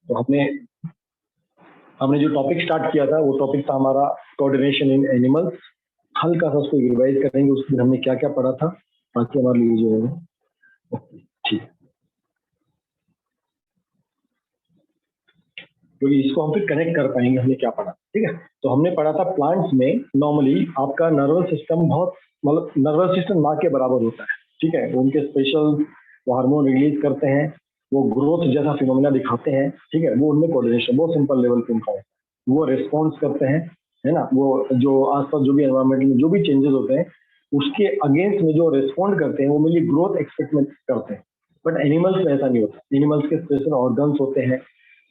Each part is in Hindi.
तो हमने जो टॉपिक स्टार्ट किया था वो टॉपिक था हमारा कोऑर्डिनेशन इन एनिमल्स। हल्का सा उसको रिवाइज करेंगे, उस दिन हमने क्या क्या पढ़ा था, बाकी हमारे लिए जो है ओके ठीक। तो इसको हम फिर कनेक्ट कर पाएंगे हमने क्या पढ़ा, ठीक है। तो हमने पढ़ा था प्लांट्स में नॉर्मली आपका नर्वस सिस्टम बहुत मतलब नर्वस सिस्टम ना के बराबर होता है, ठीक है। उनके स्पेशल वो हार्मोन रिलीज करते हैं, वो ग्रोथ जैसा फिनोमिना दिखाते हैं, ठीक है। वो उनमें कोऑर्डिनेशन बहुत सिंपल लेवल पे उनका है, वो रिस्पॉन्स करते हैं, है ना। वो जो आसपास जो भी एनवायरमेंट में जो भी चेंजेस होते हैं उसके अगेंस्ट में जो रिस्पॉन्ड करते हैं वो मेनली ग्रोथ एक्सपेक्ट करते हैं। बट एनिमल्स में ऐसा नहीं होता, एनिमल्स के स्पेशल ऑर्गन्स होते हैं,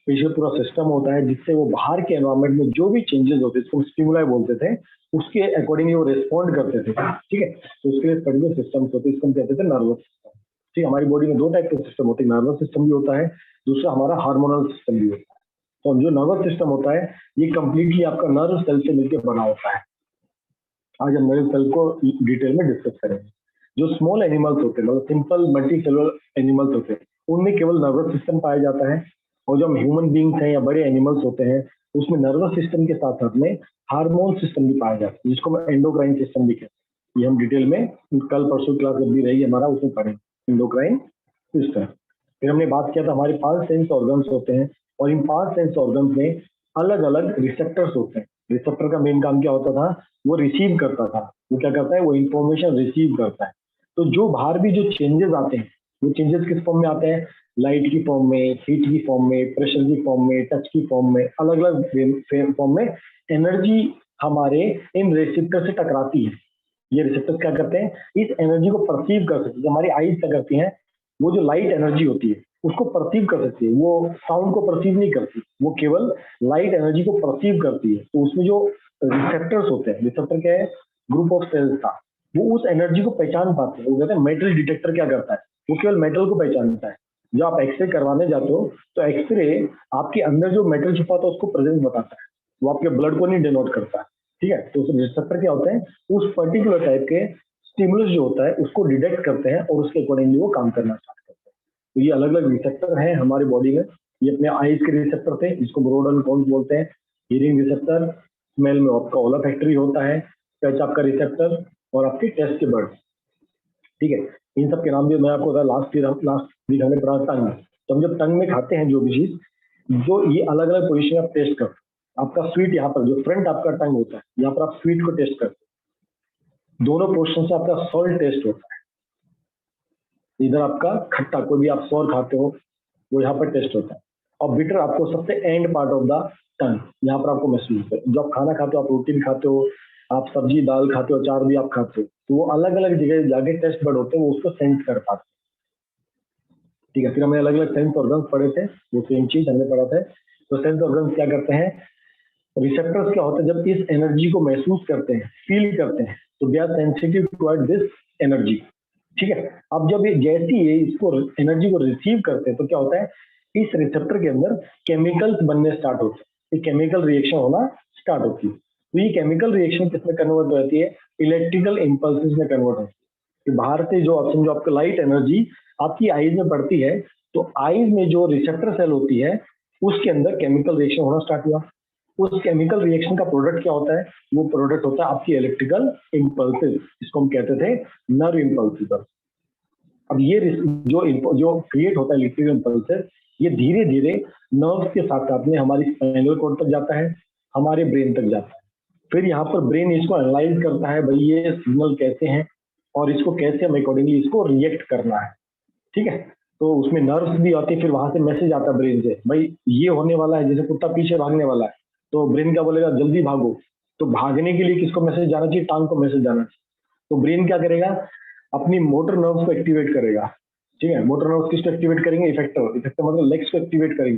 पीछे पूरा सिस्टम होता है जिससे वो बाहर के एनवायरमेंट में जो भी चेंजेस होते हैं, इसको स्टिमुलाई बोलते थे, उसके अकॉर्डिंगली वो रिस्पॉन्ड करते थे, ठीक है। तो उसके लिए पर्टिकुलर सिस्टम्स होते हैं, इसको हम कहते थे नर्वस सिस्टम, ठीक है। हमारी बॉडी में दो टाइप के सिस्टम होते हैं, नर्वस सिस्टम भी होता है, दूसरा हमारा हार्मोनल सिस्टम भी होता है। तो जो नर्वस सिस्टम होता है ये कंप्लीटली आपका नर्व सेल से मिलकर बना होता है। आज हम नर्व सेल को डिटेल में डिस्कस करेंगे। जो स्मॉल एनिमल्स होते हैं मतलब सिंपल मल्टी सेलुलर एनिमल्स होते हैं उनमें केवल नर्वस सिस्टम पाया जाता है, और जो हम ह्यूमन बींग्स हैं या बड़े एनिमल्स होते हैं उसमें नर्वस सिस्टम के साथ साथ में हार्मोन सिस्टम भी पाया जाता है, जिसको हम एंडोक्राइन सिस्टम भी कहते हैं। ये हम डिटेल में कल परसों क्लास जब भी रही हमारा उसमें पढ़ेंगे एंडोक्राइन सिस्टम। फिर हमने बात किया था हमारे 5 सेंस ऑर्गन्स होते हैं, और इन 5 सेंस ऑर्गन्स में अलग अलग रिसेप्टर्स होते हैं। रिसेप्टर का मेन काम क्या होता था, वो रिसीव करता था, वो क्या करता है, वो इंफॉर्मेशन रिसीव करता है। तो जो बाहर भी जो चेंजेस आते हैं वो चेंजेस किस फॉर्म में आते हैं, लाइट की फॉर्म में, हीट की फॉर्म में, प्रेशर की फॉर्म में, टच की फॉर्म में, अलग अलग फॉर्म में एनर्जी हमारे इन रिसेप्टर से टकराती है। ये रिसेप्टर क्या करते हैं, इस एनर्जी को परसीव कर सकते हैं। हमारी आईज क्या करती हैं, वो जो लाइट एनर्जी होती है उसको परसीव कर सकती है, वो साउंड को परसीव नहीं करती, वो केवल लाइट एनर्जी को परसीव करती है। तो उसमें जो रिसेप्टर्स होते हैं, रिसेप्टर क्या है, ग्रुप ऑफ सेल्स था, वो उस एनर्जी को पहचान पाते हैं। वो कहते हैं मेटल डिटेक्टर क्या करता है, वो केवल मेटल को पहचानता है। जब आप एक्सरे करवाने जाते हो तो एक्सरे आपके अंदर जो मेटल छुपा था उसको प्रेजेंस बताता है, वो आपके ब्लड को नहीं डिनोट करता है, ठीक है। तो रिसेप्टर क्या होते हैं, उस पर्टिकुलर टाइप के स्टिमुलस जो होता है उसको डिटेक्ट करते हैं और उसके अकॉर्डिंगली वो काम करना स्टार्ट करते हैं। तो ये अलग अलग रिसेप्टर हैं हमारी बॉडी में। ये अपने आईज के रिसेप्टर थे जिसको ब्रोड एंड कॉन्स बोलते हैं, हियरिंग रिसेप्टर, स्मेल में आपका ओलाफैक्टरी होता है, टच आपका रिसेप्टर, और आपके टेस्ट के बर्ड, ठीक है। इन सब के नाम भी मैं आपको लास्ट वीक हमने पढ़ा टंग। तो हम जब टंग में खाते हैं जो भी चीज, जो ये अलग अलग पोजिशन में आप टेस्ट करते हैं। आपका स्वीट यहाँ पर जो फ्रंट आपका टंग होता है यहाँ पर आप स्वीट को टेस्ट करते हैं, दोनों पोर्शन से आपका सॉल्ट टेस्ट होता है। इधर आपका खट्टा कोई भी आप सॉर खाते हो वो यहाँ पर टेस्ट होता है, और बिटर आपको सबसे and part of the tongue यहाँ पर आपको महसूस होता है। जब आप खाना खाते हो, आप रोटी भी खाते हो, आप सब्जी दाल खाते हो, चार भी आप खाते हो, तो वो अलग अलग जगह जाके टेस्ट बर्ड होते हैं, वो उसको सेंस कर पाते हैं, ठीक है। फिर हमने अलग अलग सेंस ऑर्गन्स पढ़े थे, वो सेम चीज हमने पढ़ा था। तो सेंस ऑर्गन्स क्या करते हैं, रिसेप्टर्स क्या होते हैं, जब इस एनर्जी को महसूस करते हैं, फील करते हैं, तो they are sensitive toward this energy, ठीक है। अब जब ये जैसी ये इसको एनर्जी को रिसीव करते हैं तो क्या होता है, इस रिसेप्टर के अंदर केमिकल्स बनने स्टार्ट होते हैं, केमिकल रिएक्शन होना स्टार्ट होती है। तो ये केमिकल रिएक्शन किसमें कन्वर्ट हो जाती है, इलेक्ट्रिकल इम्पल्सेस में कन्वर्ट होती है। तो बाहर से जो आप समझो आपका लाइट एनर्जी आपकी आईज में पड़ती है, तो आईज में जो रिसेप्टर सेल होती है उसके अंदर केमिकल रिएक्शन होना स्टार्ट हुआ। उस केमिकल रिएक्शन का प्रोडक्ट क्या होता है, वो प्रोडक्ट होता है आपकी इलेक्ट्रिकल इम्पल्सेस, इसको हम कहते थे नर्व इम्पल्सेस। अब ये जो क्रिएट होता है इलेक्ट्रिकल इम्पल्सेस, ये धीरे धीरे नर्व्स के साथ साथ में हमारी स्पाइनल कॉर्ड तक जाता है, हमारे ब्रेन तक जाता है। फिर यहाँ पर ब्रेन इसको एनालाइज करता है, भाई ये सिग्नल कैसे हैं और इसको कैसे हम अकॉर्डिंगली इसको रिएक्ट करना है, ठीक है। तो उसमें नर्व्स भी आती है, फिर वहां से मैसेज आता है ब्रेन से, भाई ये होने वाला है, जैसे कुत्ता पीछे भागने वाला है तो ब्रेन क्या बोलेगा, जल्दी भागो। तो भागने के लिए किसको मैसेज जाना चाहिए, टांग को मैसेज जाना चाहिए। तो ब्रेन क्या करेगा, अपनी मोटर नर्व्स को एक्टिवेट करेगा, ठीक है। मोटर नर्व्स किसको एक्टिवेट करेंगे, इफेक्टर, इफेक्टर मतलब लेग्स को एक्टिवेट करेंगे।